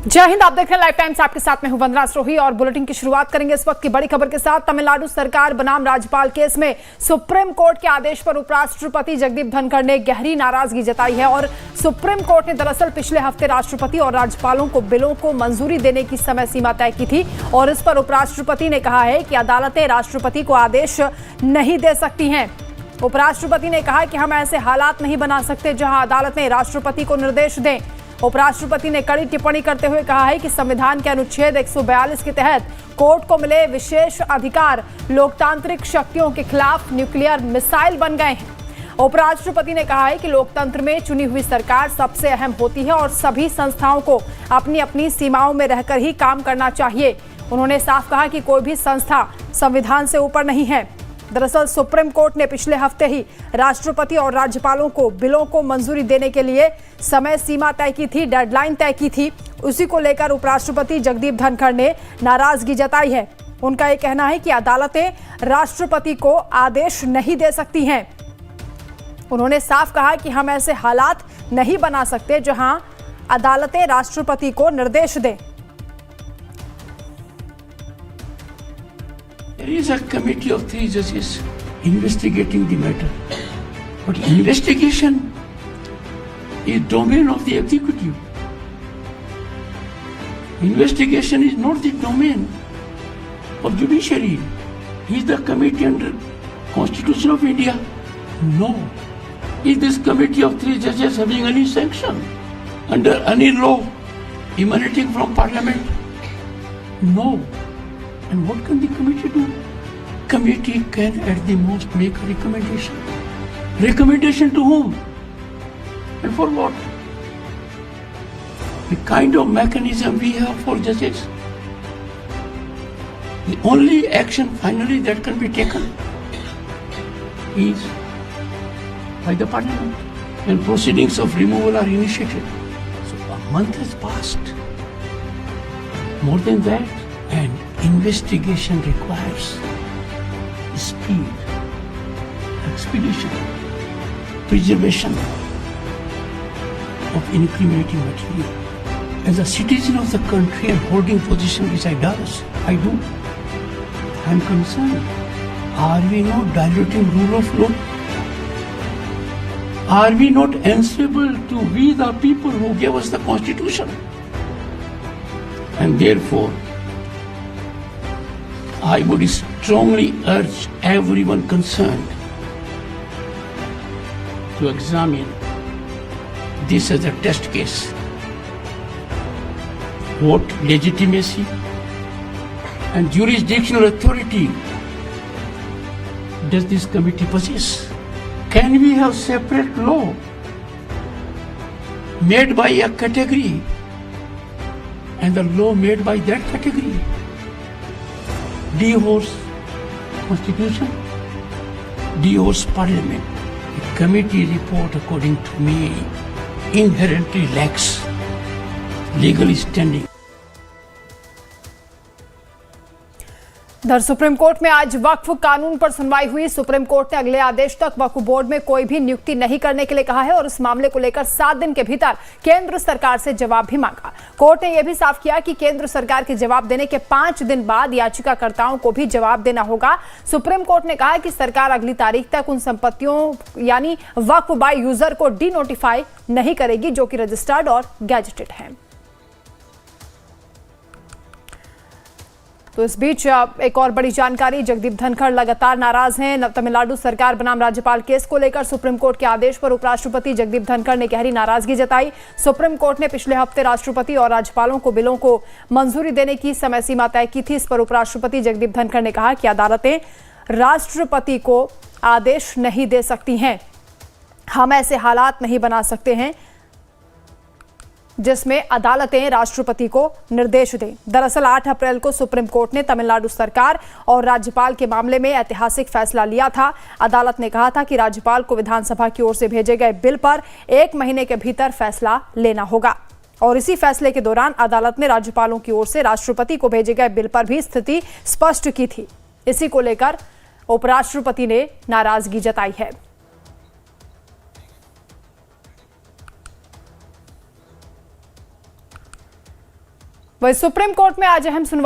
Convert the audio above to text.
जय हिंद। आप देख रहे हैं लाइव टाइम्स, आपके साथ मैं हूं वंदना सरोही और बुलेटिन की शुरुआत करेंगे इस वक्त की बड़ी खबर के साथ। तमिलनाडु सरकार बनाम राज्यपाल केस में सुप्रीम कोर्ट के आदेश पर उपराष्ट्रपति जगदीप धनखड़ ने गहरी नाराजगी जताई है और सुप्रीम कोर्ट ने दरअसल पिछले हफ्ते राष्ट्रपति और राज्यपालों को बिलों को मंजूरी देने की समय सीमा तय की थी और इस पर उपराष्ट्रपति ने कहा है कि अदालतें राष्ट्रपति को आदेश नहीं दे सकती हैं। उपराष्ट्रपति ने कहा कि हम ऐसे हालात नहीं बना सकते जहां अदालतें राष्ट्रपति को निर्देश दें। उपराष्ट्रपति ने कड़ी टिप्पणी करते हुए कहा है कि संविधान के अनुच्छेद 142 के तहत कोर्ट को मिले विशेष अधिकार लोकतांत्रिक शक्तियों के खिलाफ न्यूक्लियर मिसाइल बन गए हैं। उपराष्ट्रपति ने कहा है कि लोकतंत्र में चुनी हुई सरकार सबसे अहम होती है और सभी संस्थाओं को अपनी अपनी सीमाओं में रहकर ही काम करना चाहिए। उन्होंने साफ कहा कि कोई भी संस्था संविधान से ऊपर नहीं है। दरअसल सुप्रीम कोर्ट ने पिछले हफ्ते ही राष्ट्रपति और राज्यपालों को बिलों को मंजूरी देने के लिए समय सीमा तय की थी, डेडलाइन तय की थी। उसी को लेकर उपराष्ट्रपति जगदीप धनखड़ ने नाराजगी जताई है। उनका ये कहना है कि अदालतें राष्ट्रपति को आदेश नहीं दे सकती हैं। उन्होंने साफ कहा कि हम ऐसे हालात नहीं बना सकते जहां अदालतें राष्ट्रपति को निर्देश दें। There is a committee of 3 judges investigating the matter, but investigation is domain of the executive. Investigation is not the domain of judiciary. Is the committee under Constitution of India? No. Is this committee of 3 judges having any sanction under any law emanating from Parliament? No. And what can the committee do? Committee can at the most make a recommendation. Recommendation to whom? And for what? The kind of mechanism we have for judges. The only action finally that can be taken is by the Parliament, and proceedings of removal are initiated. So a month has passed. More than that, and investigation requires speed, expedition, preservation of incriminating material. As a citizen of the country and holding position which I do, I am concerned. Are we not diluting rule of law? Are we not answerable to we the people who gave us the Constitution? And therefore, I would strongly urge everyone concerned to examine this as a test case. What legitimacy and jurisdictional authority does this committee possess? Can we have separate law made by a category and the law made by that category? Divorce Constitution, divorce Parliament. The committee report, according to me, inherently lacks legal standing. इधर supreme court में आज वक्फ कानून पर सुनवाई हुई। Supreme court ने अगले आदेश तक वक्फ बोर्ड में कोई भी नियुक्ति नहीं करने के लिए कहा है और इस मामले को लेकर 7 दिन के भीतर केंद्र सरकार से जवाब भी मांगा। कोर्ट ने यह भी साफ किया कि केंद्र सरकार के जवाब देने के 5 दिन बाद याचिकाकर्ताओं को भी जवाब देना होगा। सुप्रीम कोर्ट ने कहा कि सरकार अगली तारीख तक उन संपत्तियों यानी वक्फ बाय यूजर को डी नोटिफाई नहीं करेगी जो कि रजिस्टर्ड और गैजेटेड है। तो इस बीच एक और बड़ी जानकारी, जगदीप धनखड़ लगातार नाराज हैं। तमिलनाडु सरकार बनाम राज्यपाल केस को लेकर सुप्रीम कोर्ट के आदेश पर उपराष्ट्रपति जगदीप धनखड़ ने गहरी नाराजगी जताई। सुप्रीम कोर्ट ने पिछले हफ्ते राष्ट्रपति और राज्यपालों को बिलों को मंजूरी देने की समय सीमा तय की थी। इस पर उपराष्ट्रपति जगदीप धनखड़ ने कहा कि अदालतें राष्ट्रपति को आदेश नहीं दे सकती हैं। हम ऐसे हालात नहीं बना सकते हैं जिसमें अदालतें राष्ट्रपति को निर्देश दें। दरअसल 8 अप्रैल को सुप्रीम कोर्ट ने तमिलनाडु सरकार और राज्यपाल के मामले में ऐतिहासिक फैसला लिया था। अदालत ने कहा था कि राज्यपाल को विधानसभा की ओर से भेजे गए बिल पर 1 महीने के भीतर फैसला लेना होगा और इसी फैसले के दौरान अदालत ने राज्यपालों की ओर से राष्ट्रपति को भेजे गए बिल पर भी स्थिति स्पष्ट की थी। इसी को लेकर उपराष्ट्रपति ने नाराजगी जताई है। वही सुप्रीम कोर्ट में आज अहम सुनवाई